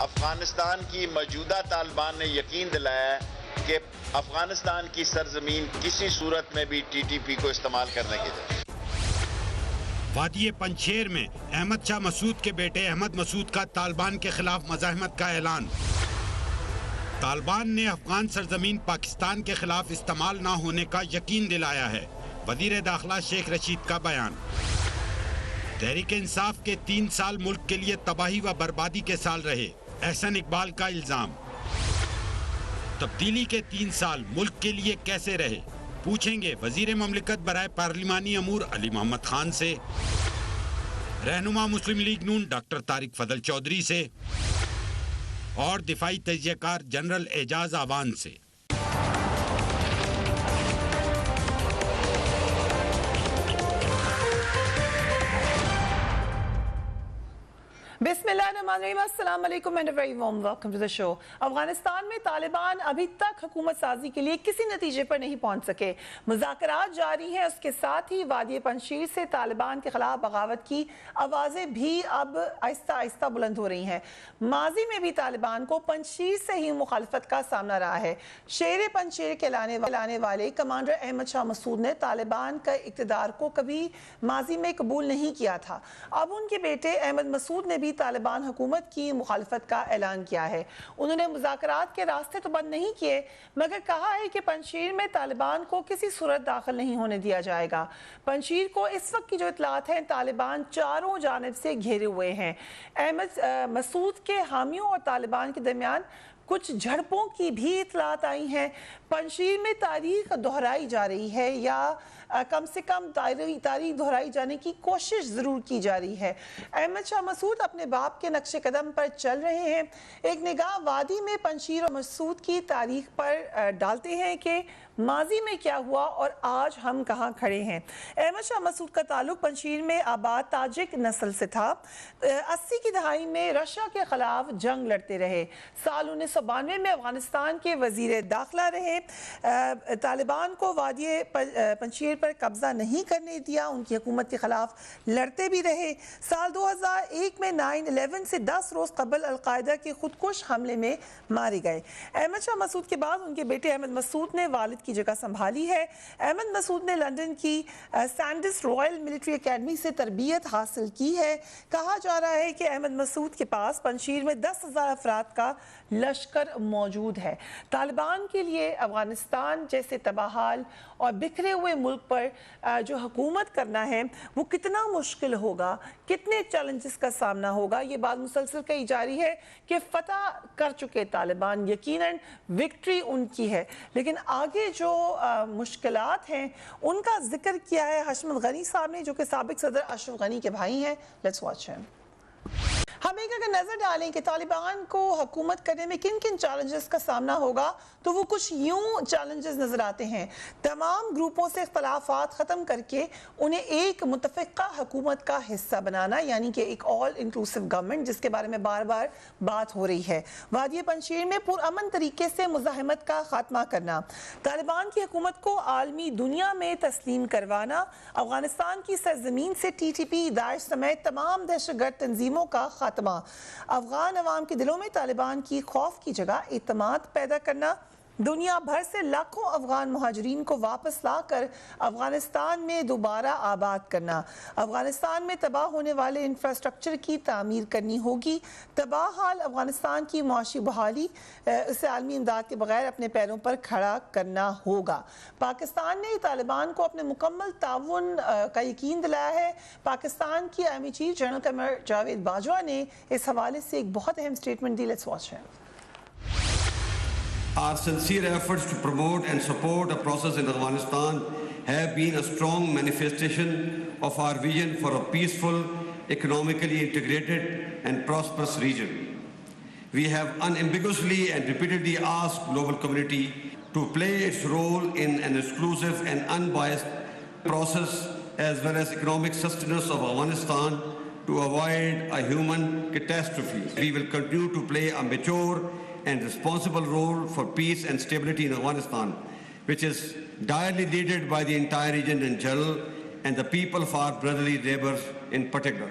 افغانستان کی موجودہ طالبان نے یقین دلایا ہے کہ افغانستان کی سرزمین کسی صورت میں بھی ٹی ٹی پی کو استعمال کرنے کی ضرورت. وادی پنجشیر میں احمد شاہ مسعود کے بیٹے احمد مسعود کا طالبان کے خلاف مزاحمت کا اعلان. طالبان نے افغان سرزمین پاکستان کے خلاف استعمال نہ ہونے کا یقین دلایا ہے. وزیر داخلہ شیخ رشید کا بیان. تحریک انصاف کے 3 سال ملک کے لیے تباہی و بربادی کے سال رہے، احسن اقبال کا الزام. تبدیلی کے 3 سال ملک کے لیے کیسے رہے، پوچھیں گے وزیر مملکت برائے پارلیمانی امور علی محمد خان سے، رہنما مسلم لیگ نون ڈاکٹر طارق فضل چودھری سے اور دفاعی تجزیہ کار جنرل اعجاز آوان سے. بسم اللہ الرحمن الرحیم. السلام علیکم and very warm welcome to the show. Afghanistan میں طالبان ابھی تک حکومت سازی کے لیے کسی نتیجے پر نہیں پہنچ سکے. مذاکرات جاری ہیں، اس کے ساتھ ہی وادی پنجشیر سے طالبان کے خلاف بغاوت کی آوازیں بھی اب آہستہ آہستہ بلند ہو رہی ہیں. ماضی میں بھی طالبان کو پنجشیر سے ہی مخالفت کا سامنا رہا ہے. شیر پنجشیر کہلانے والے کمانڈر احمد شاہ مسعود نے طالبان کا اقتدار کو کبھی ماضی میں قبول نہیں کیا تھا. اب ان کے بیٹے احمد مسعود نے بھی طالبان حکومت کی مخالفت کا اعلان کیا ہے. انہوں نے مذاکرات کے راستے تو بند نہیں کیے، مگر کہا ہے کہ پنجشیر میں طالبان کو کسی صورت داخل نہیں ہونے دیا جائے گا. پنجشیر کو اس وقت کی جو اطلاعات ہیں، طالبان چاروں جانب سے گھیرے ہوئے ہیں. احمد مسعود کے حامیوں اور طالبان کے درمیان کچھ جھڑپوں کی بھی اطلاعات آئی ہیں. پنجشیر میں تاریخ دہرائی جا رہی ہے یا کم سے کم تاریخ دہرائی جانے کی کوشش ضرور کی جا رہی ہے. احمد شاہ مسعود اپنے باپ کے نقش قدم پر چل رہے ہیں. ایک نگاہ وادی میں پنجشیر اور مسعود کی تاریخ پر ڈالتے ہیں کہ ماضی میں کیا ہوا اور آج ہم کہاں کھڑے ہیں. احمد شاہ مسعود کا تعلق پنجشیر میں آباد تاجک نسل سے تھا. 80 کی دہائی میں رشیا کے خلاف جنگ لڑتے رہے. سال 1992 میں افغانستان کے وزیر داخلہ رہے. طالبان کو وادی پنجشیر پر قبضہ نہیں کرنے دیا، ان کی حکومت کے خلاف لڑتے بھی رہے. سال 2001 میں 9/11 سے 10 روز قبل القاعدہ کے خودکش حملے میں مارے گئے. احمد شاہ مسعود کے بعد ان کے بیٹے احمد مسعود نے والد کی جگہ سنبھالی ہے. احمد مسعود نے لندن کی سینڈس رائل ملٹری اکیڈمی سے تربیت حاصل کی ہے. کہا جا رہا ہے کہ احمد مسعود کے پاس پنجشیر میں 10,000 افراد کا لشکر موجود ہے. طالبان کے لیے افغانستان جیسے تباہال اور بکھرے ہوئے ملک پر جو حکومت کرنا ہے وہ کتنا مشکل ہوگا، کتنے چیلنجز کا سامنا ہوگا. یہ بات مسلسل کہی جاری ہے کہ فتح کر چکے طالبان، یقیناً وکٹری ان کی ہے، لیکن آگے جو مشکلات ہیں ان کا ذکر کیا ہے حشمت غنی صاحب نے، جو کہ سابق صدر اشرف غنی کے بھائی ہیں. لیٹس واچ ہم. ہم ایک اگر نظر ڈالیں کہ طالبان کو حکومت کرنے میں کن کن چیلنجز کا سامنا ہوگا تو وہ کچھ یوں چیلنجز نظر آتے ہیں. تمام گروپوں سے اختلافات ختم کر کے انہیں ایک متفقہ حکومت کا حصہ بنانا، یعنی کہ ایک آل انکلوسیو گورنمنٹ جس کے بارے میں بار بار بات ہو رہی ہے. وادی پنجشیر میں پرامن طریقے سے مزاحمت کا خاتمہ کرنا، طالبان کی حکومت کو عالمی دنیا میں تسلیم کروانا، افغانستان کی سرزمین سے ٹی ٹی پی، داعش سمیت تمام دہشت گرد تنظیموں کا خاتمہ، افغان عوام کے دلوں میں طالبان کی خوف کی جگہ اعتماد پیدا کرنا، دنیا بھر سے لاکھوں افغان مہاجرین کو واپس لا کر افغانستان میں دوبارہ آباد کرنا، افغانستان میں تباہ ہونے والے انفراسٹرکچر کی تعمیر کرنی ہوگی، تباہ حال افغانستان کی معاشی بحالی، اسے عالمی امداد کے بغیر اپنے پیروں پر کھڑا کرنا ہوگا. پاکستان نے طالبان کو اپنے مکمل تعاون کا یقین دلایا ہے. پاکستان کی army chief general Qamar Javed Bajwa نے اس حوالے سے ایک بہت اہم سٹیٹمنٹ دی. لیٹس واچ ہم. Our sincere efforts to promote and support the process in Afghanistan have been a strong manifestation of our vision for a peaceful, economically integrated and prosperous region. We have unambiguously and repeatedly asked the global community to play its role in an exclusive and unbiased process as well as economic sustenance of Afghanistan to avoid a human catastrophe. We will continue to play a mature and responsible role for peace and stability in Afghanistan, which is direly needed by the entire region in general and the people of our brotherly neighbors in particular.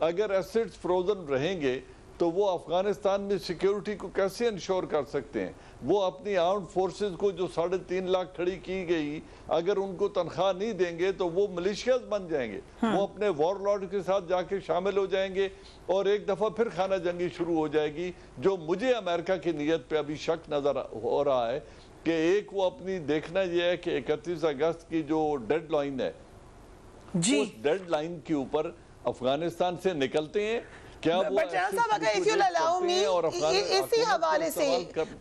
اگر assets frozen رہیں گے تو وہ افغانستان میں security کو کیسے ensure کر سکتے ہیں؟ وہ اپنی آرمڈ فورسز کو جو 3.5 لاکھ کھڑی کی گئی، اگر ان کو تنخواہ نہیں دیں گے تو وہ ملیشیاز بن جائیں گے، وہ اپنے وار لارڈ کے ساتھ جا کے شامل ہو جائیں گے اور ایک دفعہ پھر خانہ جنگی شروع ہو جائے گی. جو مجھے امریکہ کی نیت پہ ابھی شک نظر ہو رہا ہے کہ ایک وہ اپنی دیکھنا یہ ہے کہ 31 اگست کی جو ڈیڈ لائن ہے، اس ڈیڈ لائن کے اوپر افغانستان سے نکلتے ہیں کیا وہ جنرل صاحب اگر if you'll allow me اسی حوالے سے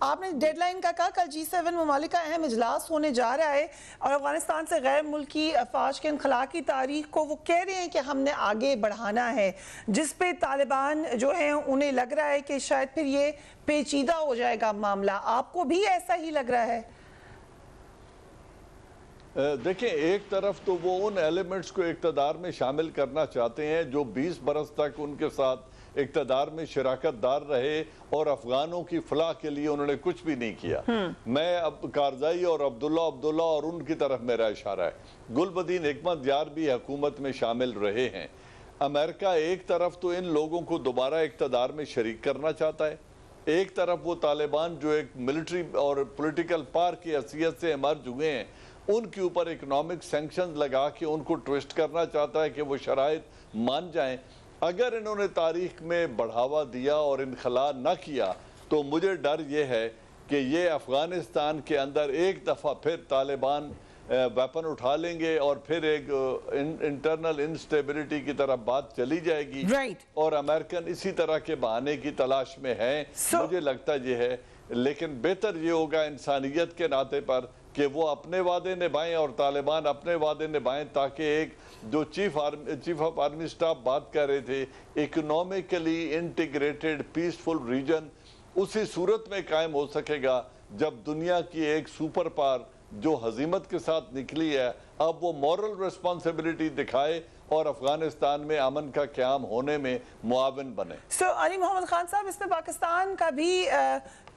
آپ نے ڈیڈ لائن کا کہا، کل G7 ممالک کا اہم اجلاس ہونے جا رہا ہے اور افغانستان سے غیر ملکی افواج کے انخلاء کی تاریخ کو وہ کہہ رہے ہیں کہ ہم نے آگے بڑھانا ہے، جس پہ طالبان جو ہیں انہیں لگ رہا ہے کہ شاید پھر یہ پیچیدہ ہو جائے گا معاملہ. آپ کو بھی ایسا ہی لگ رہا ہے؟ دیکھیں، ایک طرف تو وہ ان ایلیمنٹس کو اقتدار میں شامل کرنا چاہتے ہیں جو 20 برس تک ان کے ساتھ اقتدار میں شراکت دار رہے اور افغانوں کی فلاح کے لیے انہوں نے کچھ بھی نہیں کیا. میں اب کارزائی اور عبداللہ اور ان کی طرف میرا اشارہ ہے. گلبدین حکمت یار بھی حکومت میں شامل رہے ہیں. امریکہ ایک طرف تو ان لوگوں کو دوبارہ اقتدار میں شریک کرنا چاہتا ہے، ایک طرف وہ طالبان جو ایک ملٹری اور پولیٹیکل پاور کی حیثیت سے ایمرج ہوئے ہیں ان کے اوپر اکنامک سینکشنز لگا کے ان کو ٹویسٹ کرنا چاہتا ہے کہ وہ شرائط مان جائیں. اگر انہوں نے تاریخ میں بڑھاوا دیا اور انخلا نہ کیا تو مجھے ڈر یہ ہے کہ یہ افغانستان کے اندر ایک دفعہ پھر طالبان ویپن اٹھا لیں گے اور پھر ایک انٹرنل انسٹیبلٹی کی طرف بات چلی جائے گی اور امریکن اسی طرح کے بہانے کی تلاش میں ہیں. مجھے لگتا یہ ہے، لیکن بہتر یہ ہوگا انسانیت کے ناطے پر کہ وہ اپنے وعدے نبھائیں اور طالبان اپنے وعدے نبھائیں، تاکہ ایک جو چیف آف آرمی سٹاف بات کر رہے تھے اکنامکلی انٹیگریٹڈ پیسفل ریجن اسی صورت میں قائم ہو سکے گا جب دنیا کی ایک سپر پاور جو ہزیمت کے ساتھ نکلی ہے اب وہ مورل ریسپانسبلٹی دکھائے اور افغانستان میں امن کا قیام ہونے میں معاون بنے. علی محمد خان صاحب، اس میں پاکستان کا بھی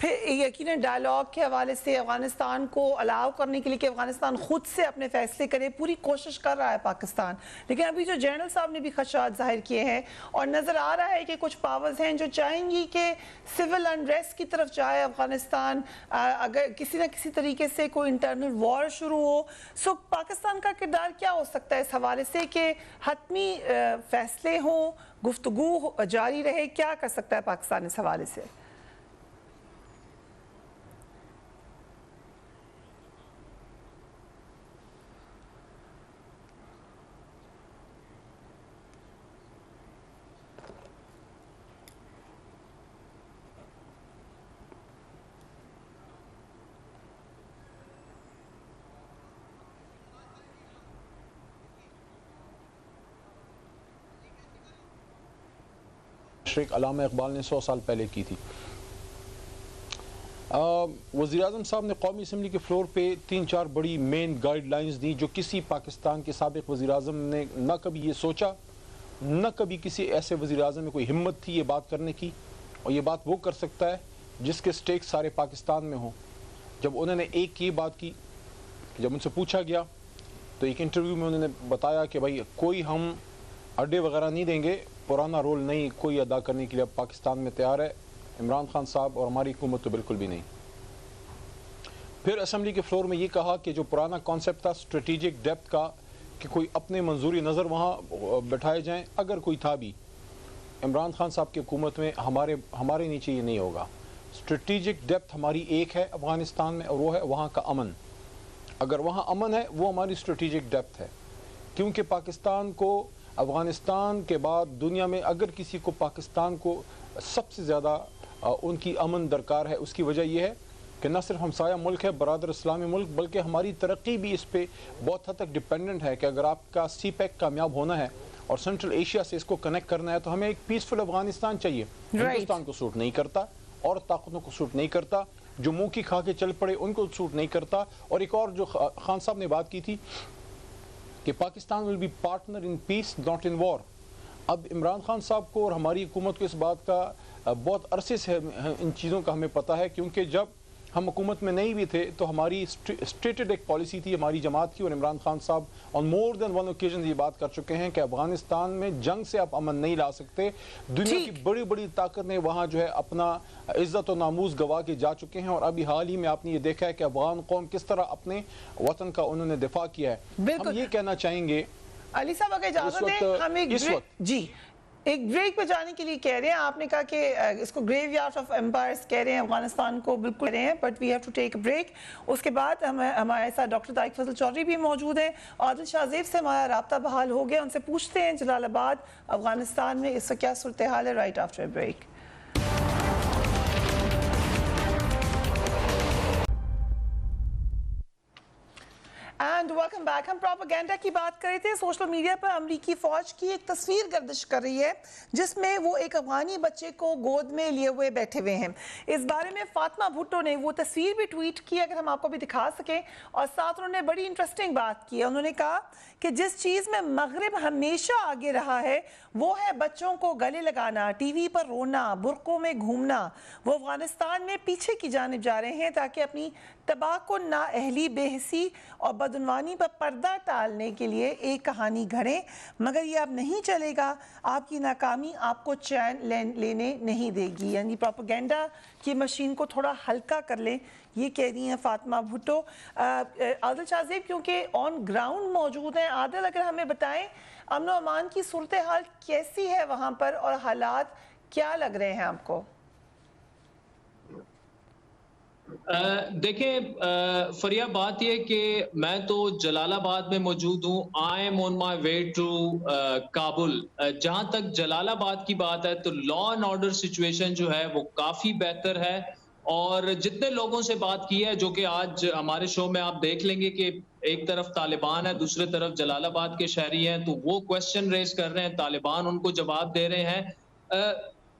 پھر یقیناً ڈائیلاگ کے حوالے سے افغانستان کو الاؤ کرنے کے لیے کہ افغانستان خود سے اپنے فیصلے کرے، پوری کوشش کر رہا ہے پاکستان، لیکن ابھی جو جنرل صاحب نے بھی خدشات ظاہر کیے ہیں اور نظر آ رہا ہے کہ کچھ پاورز ہیں جو چاہیں گی کہ سول انریسٹ کی طرف جائے افغانستان، اگر کسی نہ کسی طریقے سے کوئی انٹرنل وار شروع ہو. سو پاکستان کا کردار کیا ہو سکتا ہے اس حوالے سے کہ حتمی فیصلے ہوں، گفتگو جاری رہے؟ کیا کر سکتا ہے پاکستان اس حوالے سے؟ علامہ اقبال نے 100 سال پہلے کی تھی. وزیراعظم صاحب نے قومی اسمبلی کے فلور پہ 3-4 بڑی مین گائیڈ لائنز دی جو کسی پاکستان کے سابق وزیراعظم نے نہ کبھی یہ سوچا، نہ کبھی کسی ایسے وزیراعظم میں کوئی ہمت تھی یہ بات کرنے کی. اور یہ بات وہ کر سکتا ہے جس کے سٹیک سارے پاکستان میں ہوں. جب انہوں نے ایک یہ بات کی، جب ان سے پوچھا گیا تو ایک انٹرویو میں انہوں نے بتایا کہ بھائی کوئی ہم اڈے وغیرہ نہیں دیں گے، پرانا رول نہیں کوئی ادا کرنے کے لیے اب پاکستان میں تیار ہے عمران خان صاحب اور ہماری حکومت تو بالکل بھی نہیں. پھر اسمبلی کے فلور میں یہ کہا کہ جو پرانا کانسیپٹ تھا اسٹریٹجک ڈیپتھ کا کہ کوئی اپنے منظوری نظر وہاں بٹھائے جائیں، اگر کوئی تھا بھی عمران خان صاحب کی حکومت میں ہمارے نیچے یہ نہیں ہوگا. اسٹریٹجک ڈیپتھ ہماری ایک ہے افغانستان میں اور وہ ہے وہاں کا امن. اگر وہاں امن ہے وہ ہماری اسٹریٹجک ڈیپتھ ہے، کیونکہ پاکستان کو افغانستان کے بعد دنیا میں اگر کسی کو پاکستان کو سب سے زیادہ ان کی امن درکار ہے، اس کی وجہ یہ ہے کہ نہ صرف ہمسایہ ملک ہے، برادر اسلامی ملک، بلکہ ہماری ترقی بھی اس پہ بہت حد تک ڈیپینڈنٹ ہے کہ اگر آپ کا سی پیک کامیاب ہونا ہے اور سینٹرل ایشیا سے اس کو کنیکٹ کرنا ہے تو ہمیں ایک پیسفل افغانستان چاہیے. ہندوستان کو سوٹ نہیں کرتا اور طاقتوں کو سوٹ نہیں کرتا، جو منہ کی کھا کے چل پڑے ان کو سوٹ نہیں کرتا. اور ایک اور جو خان صاحب نے بات کی تھی کہ Pakistan will be partner in peace not in war. اب عمران خان صاحب کو اور ہماری حکومت کو اس بات کا بہت عرصے سے ان چیزوں کا ہمیں پتہ ہے، کیونکہ جب ہم حکومت میں نہیں بھی تھے تو ہماری اسٹیٹڈ ایک پالیسی تھی ہماری جماعت کی, اور عمران خان صاحب آن مور دین ون اوکیزن یہ بات کر چکے ہیں کہ افغانستان میں جنگ سے آپ امن نہیں لا سکتے. دنیا کی بڑی بڑی طاقت نے وہاں جو ہے اپنا عزت و ناموس گوا کے جا چکے ہیں, اور ابھی حال ہی میں آپ نے یہ دیکھا ہے کہ افغان قوم کس طرح اپنے وطن کا انہوں نے دفاع کیا ہے. ہم یہ کہنا چاہیں گے علی صاحب اگر اجازت دیں ہم ایک بریک پہ جانے کے لیے کہہ رہے ہیں. آپ نے کہا کہ اس کو گریو یارڈ آف ایمپائرز کہہ رہے ہیں, افغانستان کو بالکل کہہ رہے ہیں, but we have to take a break. اس کے بعد ہمارے ساتھ ڈاکٹر طارق فضل چودھری بھی موجود ہیں. عادل شاہ زیب سے ہمارا رابطہ بحال ہو گیا, ان سے پوچھتے ہیں جلال آباد افغانستان میں اس کا کیا صورتحال ہے. Right after a break. And welcome back. ہم پروپیگنڈا کی بات کر رہے تھے. سوشل میڈیا پر امریکی فوج کی ایک تصویر گردش کر رہی ہے جس میں وہ ایک افغانی بچے کو گود میں لیے ہوئے بیٹھے ہوئے ہیں. اس بارے میں فاطمہ بھٹو نے وہ تصویر بھی ٹویٹ کی, اگر ہم آپ کو بھی دکھا سکیں, اور ساتھ انہوں نے بڑی انٹرسٹنگ بات کی ہے. انہوں نے کہا کہ جس چیز میں مغرب ہمیشہ آگے رہا ہے وہ ہے بچوں کو گلے لگانا, ٹی وی پر رونا, برقعوں میں گھومنا. وہ افغانستان میں پیچھے کی جانب جا رہے ہیں تاکہ اپنی تباہ کن نااہلی, بے حسی اور بدعنوانی پر پردہ ٹالنے کے لیے ایک کہانی گھڑیں, مگر یہ اب نہیں چلے گا. آپ کی ناکامی آپ کو چین لینے نہیں دے گی. یعنی پروپیگنڈا کی مشین کو تھوڑا ہلکا کر لیں, یہ کہہ رہی ہیں فاطمہ بھٹو. عادل شاہ زیب کیونکہ آن گراؤنڈ موجود ہیں. عادل, اگر ہمیں بتائیں امن و امان کی صورتحال کیسی ہے وہاں پر, اور حالات کیا لگ رہے ہیں آپ کو؟ دیکھیں فریہ, بات یہ کہ میں تو جلال آباد میں موجود ہوں. I am on my way to Kabul. جہاں تک جلال آباد کی بات ہے تو لا اینڈ آرڈر سچویشن جو ہے وہ کافی بہتر ہے, اور جتنے لوگوں سے بات کی ہے, جو کہ آج ہمارے شو میں آپ دیکھ لیں گے کہ ایک طرف طالبان ہے, دوسرے طرف جلال آباد کے شہری ہیں, تو وہ کویسچن ریز کر رہے ہیں, طالبان ان کو جواب دے رہے ہیں.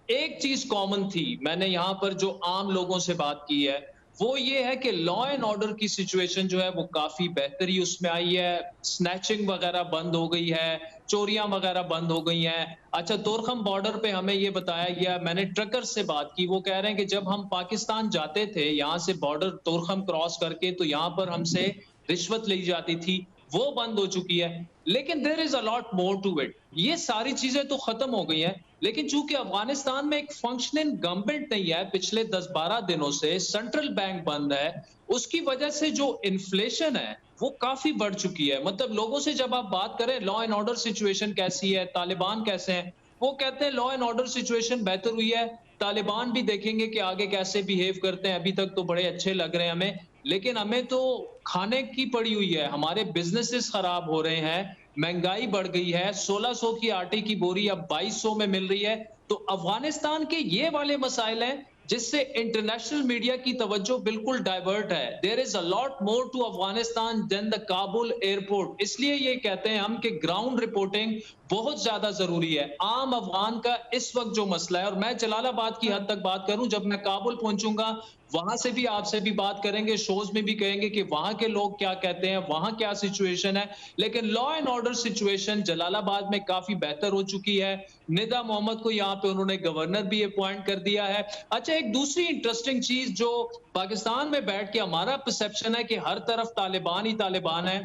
ایک چیز کامن تھی, میں نے یہاں پر جو عام لوگوں سے بات کی ہے وہ یہ ہے کہ لا اینڈ آرڈر کی سچویشن جو ہے وہ کافی بہتری اس میں آئی ہے. سنیچنگ وغیرہ بند ہو گئی ہے, چوریاں وغیرہ بند ہو گئی ہیں. اچھا, تورخم بارڈر پہ ہمیں یہ بتایا گیا, میں نے ٹرکر سے بات کی, وہ کہہ رہے ہیں کہ جب ہم پاکستان جاتے تھے یہاں سے بارڈر تورخم کراس کر کے, تو یہاں پر ہم سے رشوت لی جاتی تھی, وہ بند ہو چکی ہے. لیکن there is a lot more to it. یہ ساری چیزیں تو ختم ہو گئی ہیں, لیکن چونکہ افغانستان میں ایک فنکشننگ گورنمنٹ نہیں ہے, پچھلے 10-12 دنوں سے سینٹرل بینک بند ہے, اس کی وجہ سے جو انفلیشن ہے وہ کافی بڑھ چکی ہے. مطلب لوگوں سے جب آپ بات کریں لا اینڈ آرڈر سچویشن کیسی ہے, طالبان کیسے ہیں, وہ کہتے ہیں لا اینڈ آرڈر سچویشن بہتر ہوئی ہے. طالبان بھی دیکھیں گے کہ آگے کیسے بیہیو کرتے ہیں, ابھی تک تو بڑے اچھے لگ رہے ہیں ہمیں, لیکن ہمیں تو کھانے کی پڑی ہوئی ہے, ہمارے بزنسز خراب ہو رہے ہیں, مہنگائی بڑھ گئی ہے, 1600 کی آٹے کی بوری اب 2200 میں مل رہی ہے. تو افغانستان کے یہ والے مسائل ہیں جس سے انٹرنیشنل میڈیا کی توجہ بالکل ڈائیورٹ ہے. There is a lot more to Afghanistan than the Kabul airport. اس لیے یہ کہتے ہیں ہم کہ گراؤنڈ رپورٹنگ بہت زیادہ ضروری ہے. عام افغان کا اس وقت جو مسئلہ ہے, اور میں جلال آباد کی حد تک بات کروں, جب میں کابل پہنچوں گا وہاں سے بھی آپ سے بھی بات کریں گے, شوز میں بھی کہیں گے کہ وہاں کے لوگ کیا کہتے ہیں, وہاں کیا سچویشن ہے. لیکن لا اینڈ آرڈر سچویشن جلال آباد میں کافی بہتر ہو چکی ہے. ندا محمد کو یہاں پہ انہوں نے گورنر بھی اپوائنٹ کر دیا ہے. اچھا, ایک دوسری انٹرسٹنگ چیز جو پاکستان میں بیٹھ کے ہمارا پرسپشن ہے کہ ہر طرف طالبان ہی طالبان ہے,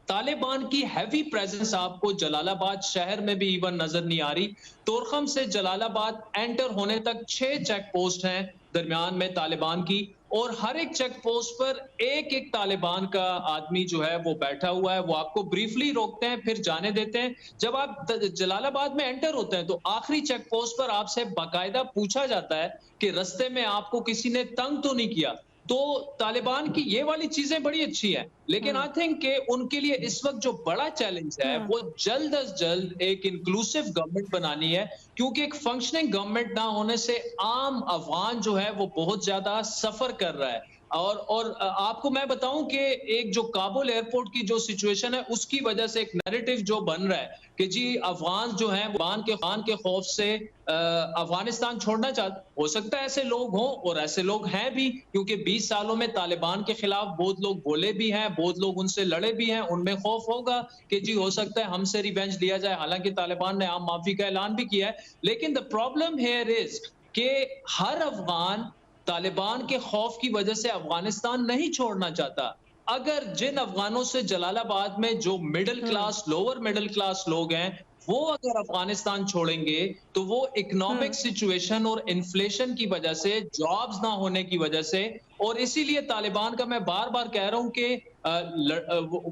طالبان کی ہیوی پریزنس آپ کو جلال آباد شہر میں بھی ایون نظر نہیں آ رہی. تورخم سے جلال آباد انٹر ہونے تک 6 چیک پوسٹ ہیں درمیان میں طالبان کی, اور ہر ایک چیک پوسٹ پر ایک طالبان کا آدمی جو ہے وہ بیٹھا ہوا ہے. وہ آپ کو بریفلی روکتے ہیں, پھر جانے دیتے ہیں. جب آپ جلال آباد میں انٹر ہوتے ہیں تو آخری چیک پوسٹ پر آپ سے باقاعدہ پوچھا جاتا ہے کہ رستے میں آپ کو کسی نے تنگ تو نہیں کیا. تو طالبان کی یہ والی چیزیں بڑی اچھی ہیں, لیکن آئی تھنک کہ ان کے لیے اس وقت جو بڑا چیلنج ہے وہ جلد از جلد ایک انکلوسیو گورنمنٹ بنانی ہے, کیونکہ ایک فنکشننگ گورنمنٹ نہ ہونے سے عام افغان جو ہے وہ بہت زیادہ سفر کر رہا ہے. اور آپ کو میں بتاؤں کہ ایک جو کابل ایئرپورٹ کی جو سچویشن ہے اس کی وجہ سے ایک نیریٹو جو بن رہا ہے کہ جی افغان جو ہیں افغان کے خوف سے افغانستان چھوڑنا چاہتے. ہو سکتا ہے ایسے لوگ ہوں, اور ایسے لوگ ہیں بھی, کیونکہ 20 سالوں میں طالبان کے خلاف بہت لوگ بولے بھی ہیں, بہت لوگ ان سے لڑے بھی ہیں. ان میں خوف ہوگا کہ جی ہو سکتا ہے ہم سے ریونج لیا جائے, حالانکہ طالبان نے عام معافی کا اعلان بھی کیا ہے. لیکن the problem here is کہ ہر افغان طالبان کے خوف کی وجہ سے افغانستان نہیں چھوڑنا چاہتا. اگر جن افغانوں سے جلال آباد میں جو middle class lower middle class لوگ ہیں وہ اگر افغانستان چھوڑیں گے تو وہ اکنامک سچویشن اور انفلیشن کی وجہ سے جابز نہ ہونے کی وجہ سے, اور اسی لیے طالبان کا میں بار بار کہہ رہا ہوں کہ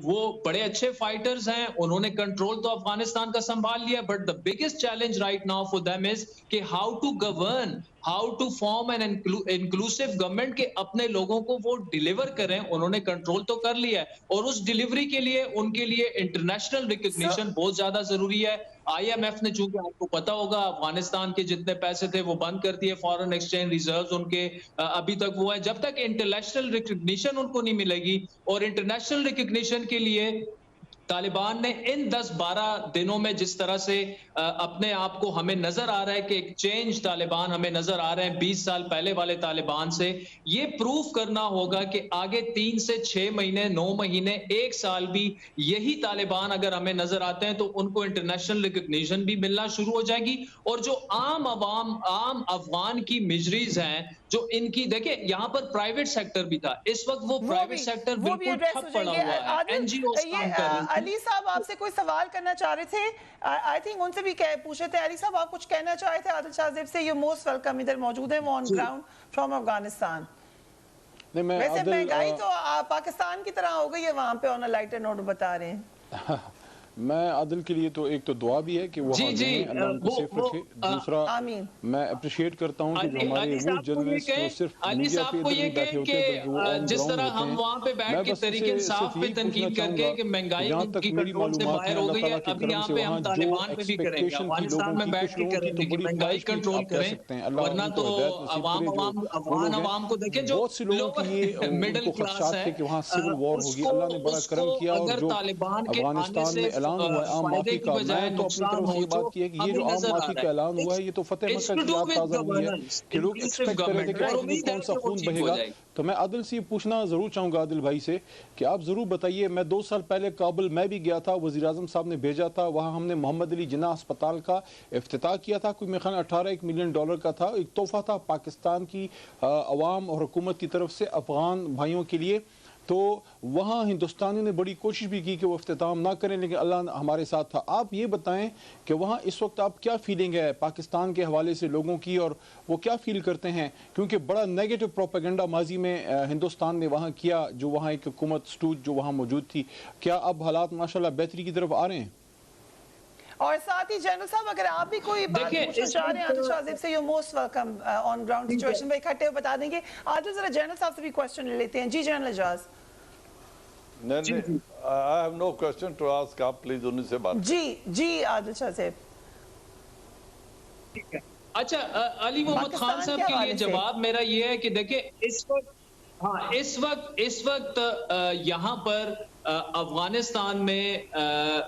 وہ بڑے اچھے فائٹرز ہیں, انہوں نے کنٹرول تو افغانستان کا سنبھال لیا, but the biggest challenge right now for them is کہ how to govern, how to form an inclusive government کہ اپنے لوگوں کو وہ ڈیلیور کریں. انہوں نے کنٹرول تو کر لیا ہے اور اس ڈیلیوری کے لیے ان کے لیے انٹرنیشنل ریکگنیشن بہت زیادہ ضروری ہے. آئی ایم ایف نے, چونکہ آپ کو پتا ہوگا افغانستان کے جتنے پیسے تھے وہ بند کر دیے, فارن ایکسچینج ریزروز ان کے ابھی تک وہ ہے. جب تک انٹرنیشنل ریکگنیشن ان کو نہیں ملے گی, اور انٹرنیشنل ریکگنیشن کے لیے طالبان نے ان 10-12 دنوں میں جس طرح سے اپنے آپ کو, ہمیں نظر آ رہا ہے کہ ایک چینج طالبان ہمیں نظر آ رہے ہیں 20 سال پہلے والے طالبان سے, یہ پروف کرنا ہوگا کہ آگے 3 سے 6 مہینے 9 مہینے 1 سال بھی یہی طالبان اگر ہمیں نظر آتے ہیں تو ان کو انٹرنیشنل ریکگنیشن بھی ملنا شروع ہو جائے گی. اور جو عام عوام, عام افغان کی مجریز ہیں جو ان کی, دیکھیں یہاں پر پرائیویٹ سیکٹر بھی تھا, اس وقت وہ پرائیویٹ سیکٹر بالکل ٹھپ پڑا ہوا ہے, این جی اوز کام کر رہے ہیں. علی صاحب آپ سے کوئی سوال کرنا چاہ رہے تھے, آئی تھنک ان سے بھی پوچھے تھے. علی صاحب آپ کچھ کہنا چاہ رہے تھے عادل شاہ زیب سے, یو موسٹ ویلکم, ادھر موجود ہیں وہ آن گراؤنڈ فرام افغانستان. ویسے مہنگائی تو پاکستان کی طرح ہو گئی ہے وہاں پہ, آن لائٹر نوٹ بتا رہے ہیں. میں عادل کے لیے تو ایک تو دعا بھی ہے کہ وہ اللہ ان کو سیف رکھے, دوسرا میں اپریشیٹ کرتا ہوں کہ جو ہمارے وہ جرنلسٹ جو صرف میڈیا پہ ادھر نہیں بیٹھے ہوتے بلکہ وہ آن جس طرح گراؤنڈ ہم وہاں پہ بیٹھ کے طریقے انصاف پہ تنقید کر کے کہ مہنگائی کی کنٹرول سے باہر ہو گئی ہے, ابھی یہاں پہ ہم طالبان پہ بھی کریں گے, افغانستان میں بیٹھ کے کریں گے کہ مہنگائی کنٹرول کریں, ورنہ تو افغان عوام کو دیکھیں جو مڈل کلاس ہے اس کو اگر طالبان کے آنے سے معافی کا, میں تو اپنی طرف سے یہ بات کی ہے کہ یہ جو عام معافی کا اعلان ہوا ہے یہ تو فتح مکہ کی یاد تازہ ہوئی ہے کہ لوگ ایکسپیکٹ کر رہے تھے کہ آخر کون سا خون بہے گا. تو میں عادل سے یہ پوچھنا ضرور چاہوں گا, عادل بھائی سے, کہ آپ ضرور بتائیے, میں 2 سال پہلے کابل میں بھی گیا تھا, وزیر اعظم صاحب نے بھیجا تھا, وہاں ہم نے محمد علی جناح اسپتال کا افتتاح کیا تھا, کوئی میرے خیال $18 ملین کا تھا, ایک تحفہ تھا پاکستان کی عوام اور حکومت کی طرف سے افغان بھائیوں کے لیے. تو وہاں ہندوستانیوں نے بڑی کوشش بھی کی کہ وہ اختتام نہ کریں, لیکن اللہ ہمارے ساتھ تھا. آپ یہ بتائیں کہ وہاں اس وقت آپ کیا فیلنگ ہے پاکستان کے حوالے سے لوگوں کی, اور وہ کیا فیل کرتے ہیں, کیونکہ بڑا نیگیٹو پروپیگنڈا ماضی میں ہندوستان نے وہاں کیا, جو وہاں ایک حکومت سٹوج جو وہاں موجود تھی. کیا اب حالات ماشاءاللہ بہتری کی طرف آ رہے ہیں؟ اور ساتھ ہی جنرل صاحب اگر آپ بھی کوئی بات پوچھنا چاہ رہے ہیں عادل شاہ زیب سے, you most welcome on ground situation پہ اکٹھے بتا دیں گے. عادل ذرا جنرل صاحب سے بھی کوسچن لے لیتے ہیں. جی جنرل اجاز. نہیں, I have no question to ask, آپ پلیز انہیں سے بات. جی عادل شاہ زیب. اچھا, علی محمد خان صاحب کے لیے جواب میرا یہ ہے کہ دیکھیں اس وقت یہاں پر افغانستان میں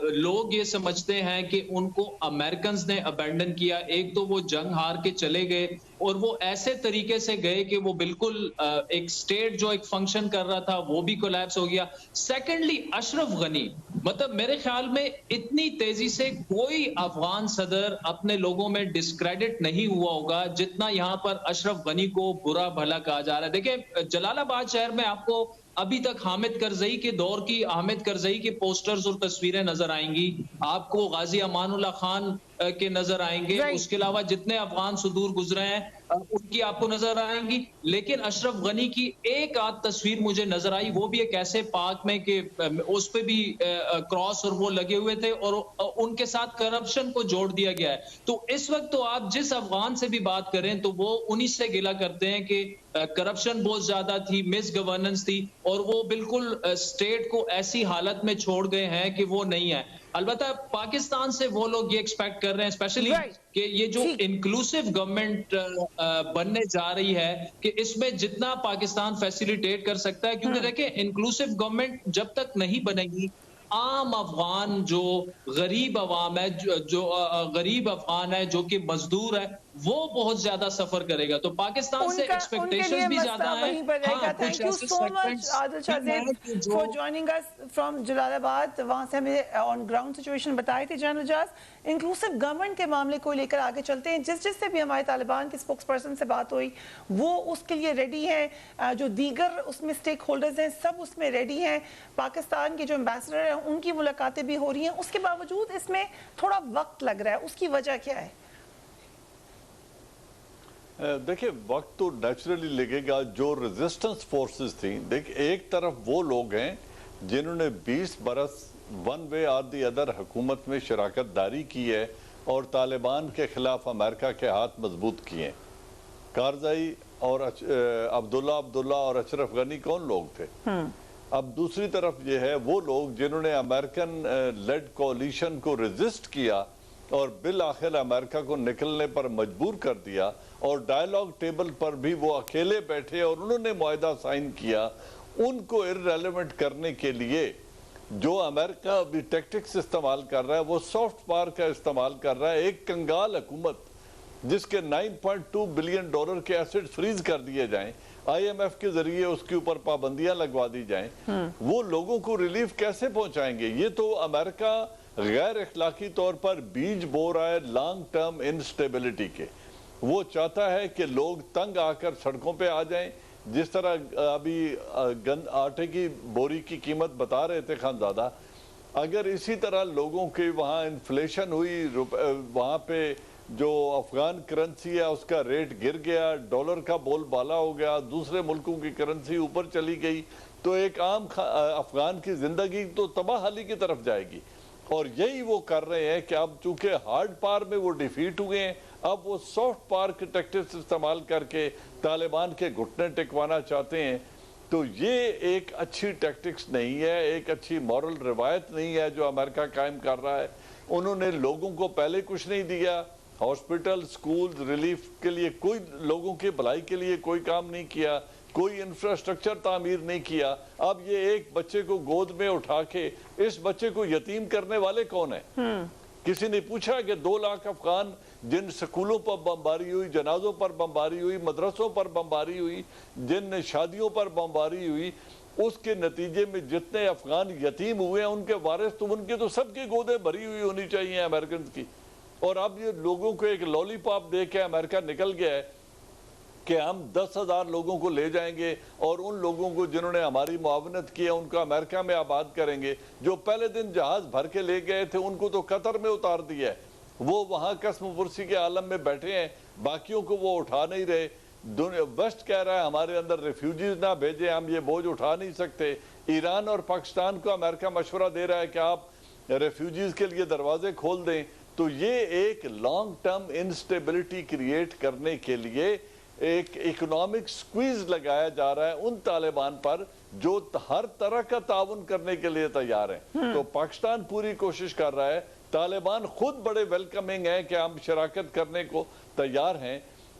لوگ یہ سمجھتے ہیں کہ ان کو امریکنز نے ابینڈن کیا. ایک تو وہ جنگ ہار کے چلے گئے, اور وہ ایسے طریقے سے گئے کہ وہ بالکل ایک سٹیٹ جو ایک فنکشن کر رہا تھا وہ بھی کولیپس ہو گیا. سیکنڈلی اشرف غنی, مطلب میرے خیال میں اتنی تیزی سے کوئی افغان صدر اپنے لوگوں میں ڈسکریڈٹ نہیں ہوا ہوگا جتنا یہاں پر اشرف غنی کو برا بھلا کہا جا رہا ہے. دیکھیں جلال آباد شہر میں آپ کو ابھی تک حامد کرزئی کے دور کی حامد کرزئی کے پوسٹرز اور تصویریں نظر آئیں گی, آپ کو غازی امان اللہ خان کے نظر آئیں گے, اس کے علاوہ جتنے افغان صدور گزرے ہیں ان کی آپ کو نظر آئیں گی. لیکن اشرف غنی کی ایک آدھ تصویر مجھے نظر آئی, وہ بھی ایک ایسے پارک میں کہ اس پہ بھی کراس اور وہ لگے ہوئے تھے, اور ان کے ساتھ کرپشن کو جوڑ دیا گیا ہے. تو اس وقت تو آپ جس افغان سے بھی بات کریں تو وہ انہی سے گلہ کرتے ہیں کہ کرپشن بہت زیادہ تھی, مس گورننس تھی, اور وہ بالکل اسٹیٹ کو ایسی حالت میں چھوڑ گئے ہیں کہ وہ نہیں ہے. البتہ پاکستان سے وہ لوگ یہ ایکسپیکٹ کر رہے ہیں اسپیشلی کہ یہ جو انکلوسیو گورنمنٹ بننے جا رہی ہے کہ اس میں جتنا پاکستان فیسیلیٹیٹ کر سکتا ہے, کیونکہ دیکھیں انکلوسیو گورنمنٹ جب تک نہیں بنے گی, عام افغان جو غریب عوام ہے, جو غریب افغان ہے جو کہ مزدور ہے, وہ بہت زیادہ سفر کرے گا. تو پاکستان سے ایکسپیکٹیشنز بھی زیادہ ہیں. Thank you so much Adil Shah Zaid for joining us from Jalalabad. وہاں سے ہمیں آن گراؤنڈ سچویشن بتائی تھی جنرل اجاز. انکلوسیو گورنمنٹ کے معاملے کو لے کر آگے چلتے ہیں. جس سے بھی ہمارے طالبان کے اسپوکس پرسن سے بات ہوئی وہ اس کے لیے ریڈی ہیں. جو دیگر اس میں اسٹیک ہولڈرز ہیں سب اس میں ریڈی ہیں. پاکستان کے جو امبیسڈر ہیں ان کی ملاقاتیں بھی ہو رہی ہیں. اس کے باوجود اس میں تھوڑا وقت لگ رہا ہے. اس کی وجہ کیا ہے؟ دیکھیں وقت تو نیچرلی لگے گا. جو ریزسٹنس فورسز تھیں, دیکھ ایک طرف وہ لوگ ہیں جنہوں نے 20 برس ون وے اور دی ادر حکومت میں شراکت داری کی ہے اور طالبان کے خلاف امریکہ کے ہاتھ مضبوط کیے ہیں. کارزائی اور عبداللہ اور اشرف غنی کون لوگ تھے؟ اب دوسری طرف یہ ہے وہ لوگ جنہوں نے امریکن لیڈ کولیشن کو ریزسٹ کیا اور بالآخر امریکہ کو نکلنے پر مجبور کر دیا, اور ڈائیلاگ ٹیبل پر بھی وہ اکیلے بیٹھے اور انہوں نے معاہدہ سائن کیا. ان کو ارریلیونٹ کرنے کے لیے جو امریکہ ابھی ٹیکٹکس استعمال کر رہا ہے وہ سافٹ پاور کا استعمال کر رہا ہے. ایک کنگال حکومت جس کے $9.2 بلین کے ایسٹ فریز کر دیے جائیں, IMF کے ذریعے اس کے اوپر پابندیاں لگوا دی جائیں, وہ لوگوں کو ریلیف کیسے پہنچائیں گے؟ یہ تو امریکہ غیر اخلاقی طور پر بیج بو رہا ہے لانگ ٹرم انسٹیبلٹی کے. وہ چاہتا ہے کہ لوگ تنگ آ کر سڑکوں پہ آ جائیں. جس طرح ابھی آٹے کی بوری کی قیمت بتا رہے تھے خانزادہ, اگر اسی طرح لوگوں کے وہاں انفلیشن ہوئی, وہاں پہ جو افغان کرنسی ہے اس کا ریٹ گر گیا, ڈالر کا بول بالا ہو گیا, دوسرے ملکوں کی کرنسی اوپر چلی گئی, تو ایک عام افغان کی زندگی تو تباہ حالی کی طرف جائے گی. اور یہی وہ کر رہے ہیں کہ اب چونکہ ہارڈ پار میں وہ ڈیفیٹ ہوئے ہیں, اب وہ سافٹ پار کے ٹیکٹکس استعمال کر کے طالبان کے گھٹنے ٹکوانا چاہتے ہیں. تو یہ ایک اچھی ٹیکٹکس نہیں ہے, ایک اچھی مورل روایت نہیں ہے جو امریکہ قائم کر رہا ہے. انہوں نے لوگوں کو پہلے کچھ نہیں دیا, ہاسپٹل, سکول, ریلیف کے لیے کوئی, لوگوں کے بھلائی کے لیے کوئی کام نہیں کیا, کوئی انفراسٹرکچر تعمیر نہیں کیا. اب یہ ایک بچے کو گود میں اٹھا کے اس بچے کو یتیم کرنے والے کون ہیں؟ کسی نے پوچھا کہ 2 لاکھ افغان جن سکولوں پر بمباری ہوئی, جنازوں پر بمباری ہوئی, مدرسوں پر بمباری ہوئی, جن شادیوں پر بمباری ہوئی, اس کے نتیجے میں جتنے افغان یتیم ہوئے ہیں ان کے وارث تو ان کے تو سب کی گودیں بھری ہوئی ہونی چاہیے امریکنز کی. اور اب یہ لوگوں کو ایک لولی پاپ دے کے امریکہ نکل گیا ہے کہ ہم 10,000 لوگوں کو لے جائیں گے اور ان لوگوں کو جنہوں نے ہماری معاونت کی ہے ان کو امریکہ میں آباد کریں گے. جو پہلے دن جہاز بھر کے لے گئے تھے ان کو تو قطر میں اتار دیا ہے, وہ وہاں قسم پرسی کے عالم میں بیٹھے ہیں, باقیوں کو وہ اٹھا نہیں رہے. ویسٹ کہہ رہا ہے ہمارے اندر ریفیوجیز نہ بھیجیں, ہم یہ بوجھ اٹھا نہیں سکتے. ایران اور پاکستان کو امریکہ مشورہ دے رہا ہے کہ آپ ریفیوجیز کے لیے دروازے کھول دیں. تو یہ ایک لانگ ٹرم انسٹیبلٹی کریٹ کرنے کے لیے ایک اکنامک سکویز لگایا جا رہا ہے ان طالبان پر جو ہر طرح کا تعاون کرنے کے لیے تیار ہیں. تو پاکستان پوری کوشش کر رہا ہے, طالبان خود بڑے ویلکمنگ ہیں کہ ہم شراکت کرنے کو تیار ہیں,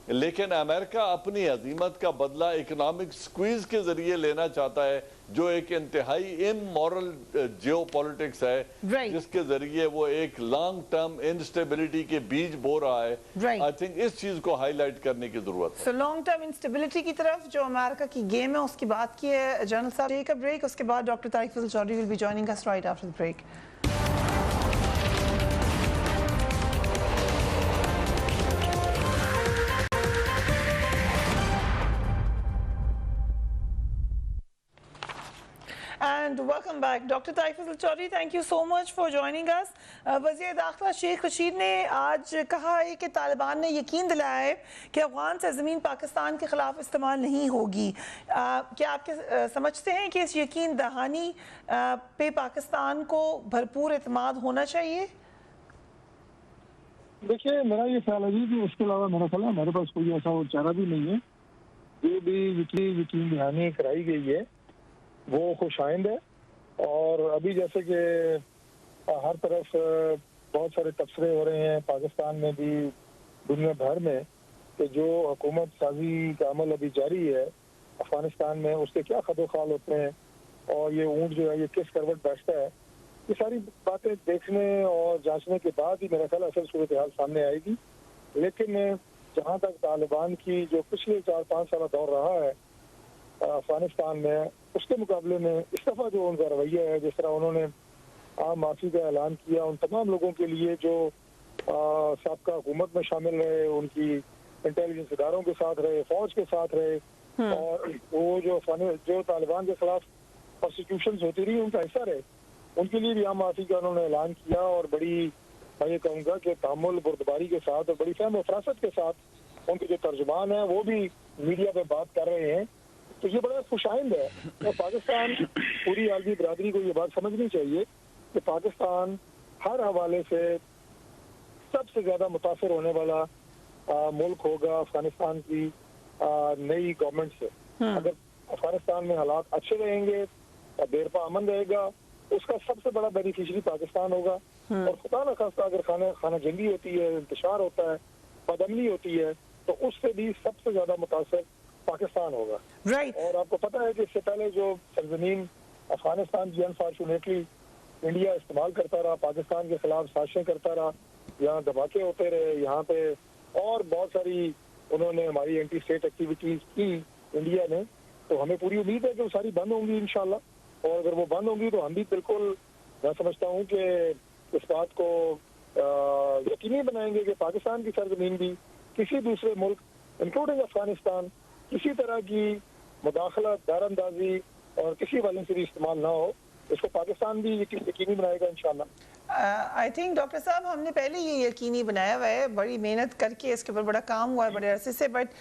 لیکن امریکہ اپنی عظیمت کا بدلہ اکنامک سکویز کے ذریعے لینا چاہتا ہے جو ایک انتہائی امورل جیو پولیٹکس ہے, جس کے ذریعے وہ ایک لانگ ٹرم انسٹیبلٹی کے بیج بو رہا ہے. آئی تھنک اس چیز کو ہائی لائٹ کرنے کی ضرورت ہے. سو لانگ ٹرم انسٹیبلٹی کی طرف جو امریکہ کی گیم ہے اس کی بات کی ہے جنرل صاحب. ٹیک اے بریک, اس کے بعد doctor Tariq Fazal Chaudhry will be joining us right after the break. And welcome back. Dr. Tariq Fazal Chaudhry, thank you so much for joining us. وزیر داخلہ شیخ رشید نے آج کہا ہے کہ طالبان نے یقین دلایا ہے کہ افغان سرزمین پاکستان کے خلاف استعمال نہیں ہوگی. کیا آپ سمجھتے ہیں کہ اس یقین دہانی پہ پاکستان کو بھرپور اعتماد ہونا چاہیے؟ دیکھیے میرا یہ خیال ہے کہ اس کے علاوہ میرا خیال ہے ہمارے پاس کوئی ایسا چارہ بھی نہیں ہے. جو بھی یقین دہانی کرائی گئی ہے وہ خوش آئند ہے. اور ابھی جیسے کہ ہر طرف بہت سارے تبصرے ہو رہے ہیں پاکستان میں بھی دنیا بھر میں کہ جو حکومت سازی کا عمل ابھی جاری ہے افغانستان میں اس کے کیا خد و خال ہوتے ہیں اور یہ اونٹ جو ہے یہ کس کروٹ بیٹھتا ہے, یہ ساری باتیں دیکھنے اور جانچنے کے بعد ہی میرا خیال اصل صورتحال سامنے آئے گی. لیکن جہاں تک طالبان کی جو پچھلے 4-5 سالہ دور رہا ہے افغانستان میں، اس کے مقابلے میں اس دفعہ جو ان کا رویہ ہے، جس طرح انہوں نے عام معافی کا اعلان کیا ان تمام لوگوں کے لیے جو سابقہ حکومت میں شامل رہے، ان کی انٹیلیجنس اداروں کے ساتھ رہے، فوج کے ساتھ رہے، اور وہ جو طالبان کے خلاف پرسیکیوشنز ہوتی رہی ان کا حصہ رہے، ان کے لیے بھی عام معافی کا انہوں نے اعلان کیا، اور بڑی میں یہ کہوں گا کہ تحمل بردباری کے ساتھ اور بڑی فہم و فراست کے ساتھ ان کے جو ترجمان ہیں وہ بھی میڈیا پہ بات کر رہے ہیں. تو یہ بڑا خوش آئند ہے. اور پاکستان پوری عالمی برادری کو یہ بات سمجھنی چاہیے کہ پاکستان ہر حوالے سے سب سے زیادہ متاثر ہونے والا ملک ہوگا افغانستان کی نئی گورنمنٹ سے. اگر افغانستان میں حالات اچھے رہیں گے اور دیر پا امن رہے گا، اس کا سب سے بڑا بینیفیشری پاکستان ہوگا. اور خدا نخواستہ اگر خانہ جنگی ہوتی ہے، انتشار ہوتا ہے، بدامنی ہوتی ہے، تو اس سے بھی سب سے زیادہ متاثر پاکستان ہوگا. اور آپ کو پتہ ہے کہ اس سے پہلے جو سرزمین افغانستان کی انفارچونیٹلی انڈیا استعمال کرتا رہا، پاکستان کے خلاف سازشیں کرتا رہا، یہاں دھماکے ہوتے رہے، یہاں پہ اور بہت ساری انہوں نے ہماری اینٹی اسٹیٹ ایکٹیویٹیز کی انڈیا نے، تو ہمیں پوری امید ہے کہ وہ ساری بند ہوں گی انشاءاللہ. اور اگر وہ بند ہوں گی تو ہم بھی بالکل میں سمجھتا ہوں کہ اس بات کو یقینی بنائیں گے کہ پاکستان کی سرزمین بھی کسی دوسرے ملک انکلوڈنگ افغانستان کسی طرح کی مداخلت، دار اندازی اور کسی والے سے بھی استعمال نہ ہو. اس کو پاکستان بھی یقینی بنائے گا انشاءاللہ. آئی تھنک ڈاکٹر صاحب ہم نے پہلے یہ یقینی بنایا ہوا ہے، بڑی محنت کر کے اس کے اوپر بڑا کام ہوا ہے بڑے عرصے سے. But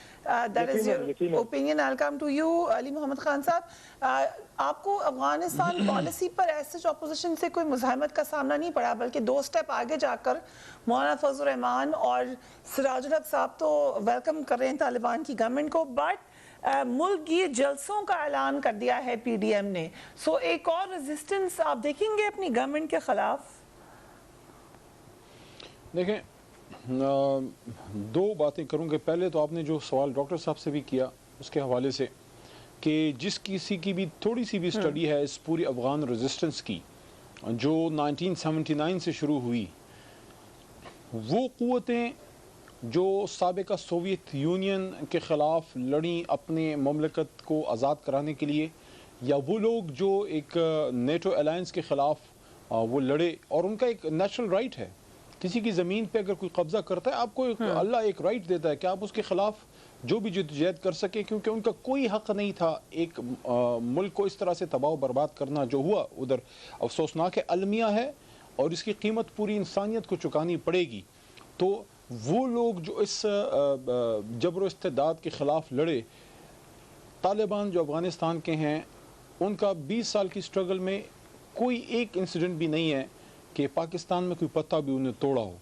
that is your opinion. I will come to you Ali Mohammad Khan sahib. آپ کو افغانستان پالیسی پر ایسے اپوزیشن سے کوئی مزاحمت کا سامنا نہیں پڑا، بلکہ 2 اسٹیپ آگے جا کر مولانا فضل الرحمان اور سراج الحق صاحب تو ویلکم کر رہے ہیں طالبان کی گورنمنٹ کو، بٹ ملک گیر جلسوں کا اعلان کر دیا ہے پی ڈی ایم نے. سو ایک اور ریزسٹنس آپ دیکھیں گے اپنی گورنمنٹ کے خلاف؟ دیکھیں 2 باتیں کروں گے. پہلے تو آپ نے جو سوال ڈاکٹر صاحب سے بھی کیا اس کے حوالے سے کہ جس کسی کی بھی تھوڑی سی بھی اسٹڈی ہے اس پوری افغان ریزسٹنس کی جو 1979 سے شروع ہوئی، وہ قوتیں جو سابقہ سوویت یونین کے خلاف لڑیں اپنے مملکت کو آزاد کرانے کے لیے، یا وہ لوگ جو ایک نیٹو الائنس کے خلاف وہ لڑے، اور ان کا ایک نیچرل رائٹ ہے کسی کی زمین پہ اگر کوئی قبضہ کرتا ہے آپ کو اللہ ایک رائٹ دیتا ہے کہ آپ اس کے خلاف جو بھی جدوجہد کر سکیں، کیونکہ ان کا کوئی حق نہیں تھا ایک ملک کو اس طرح سے تباہ و برباد کرنا جو ہوا ادھر. افسوسناک ہے، المیہ ہے، اور اس کی قیمت پوری انسانیت کو چکانی پڑے گی. تو وہ لوگ جو اس جبر و استبداد کے خلاف لڑے، طالبان جو افغانستان کے ہیں، ان کا 20 سال کی سٹرگل میں کوئی ایک انسیڈنٹ بھی نہیں ہے کہ پاکستان میں کوئی پتہ بھی انہیں توڑا ہو.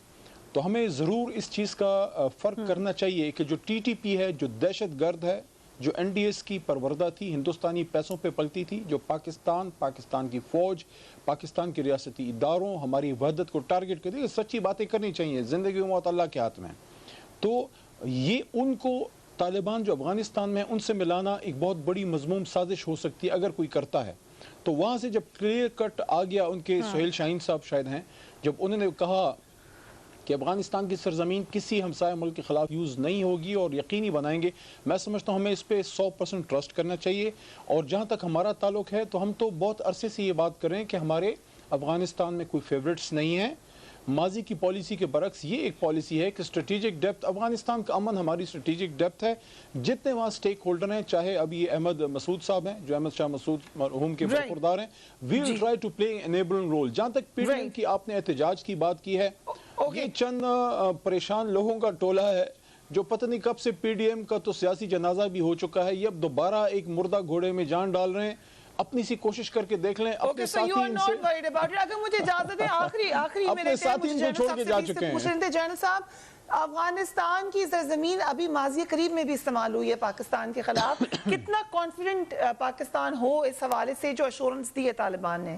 تو ہمیں ضرور اس چیز کا فرق کرنا چاہیے کہ جو ٹی ٹی پی ہے، جو دہشت گرد ہے، جو این ڈی ایس کی پروردہ تھی، ہندوستانی پیسوں پہ پلتی تھی، جو پاکستان کی فوج، پاکستان کے ریاستی اداروں، ہماری وحدت کو ٹارگٹ کرتی ہے. سچی باتیں کرنی چاہیے، زندگی و موت اللہ کے ہاتھ میں. تو یہ ان کو طالبان جو افغانستان میں ان سے ملانا ایک بہت بڑی مذموم سازش ہو سکتی ہے اگر کوئی کرتا ہے. تو وہاں سے جب کلیئر کٹ آ گیا، ان کے سہیل شاہین صاحب شاید ہیں، جب انہوں نے کہا کہ افغانستان کی سرزمین کسی ہمسایہ ملک کے خلاف یوز نہیں ہوگی اور یقینی بنائیں گے، میں سمجھتا ہوں ہمیں اس پہ 100% ٹرسٹ کرنا چاہیے. اور جہاں تک ہمارا تعلق ہے تو ہم تو بہت عرصے سے یہ بات کر رہے ہیں کہ ہمارے افغانستان میں کوئی فیوریٹس نہیں ہیں. ماضی کی پالیسی کے برعکس یہ ایک پالیسی ہے کہ اسٹریٹجک ڈیپتھ، افغانستان کا امن ہماری اسٹریٹجک ڈیپتھ ہے. جتنے وہاں سٹیک ہولڈر ہیں، چاہے ابھی احمد مسعود صاحب ہیں جو احمد شاہ مسعود مرحوم کے برخوردار ہیں، we will try to play enabling role. جہاں تک پی ڈی ایم کی آپ نے احتجاج کی بات کی ہے، یہ چند پریشان لوگوں کا ٹولہ ہے جو پتہ نہیں کب سے پی ڈی ایم کا تو سیاسی جنازہ بھی ہو چکا ہے، یہ اب دوبارہ ایک مردہ گھوڑے میں جان ڈال رہے ہیں. اپنی سی کوشش کر کے دیکھ لیں اپنے ساتھی ان سے. اگر مجھے اجازت ہے آخری اپنے ساتھی ان کو چھوڑ کے جا چکے ہیں. جنرل صاحب، افغانستان کی سرزمین ابھی ماضی قریب میں بھی استعمال ہوئی ہے پاکستان کے خلاف، کتنا کانفیڈنٹ پاکستان ہو اس حوالے سے جو ایشورنس دی ہے طالبان نے؟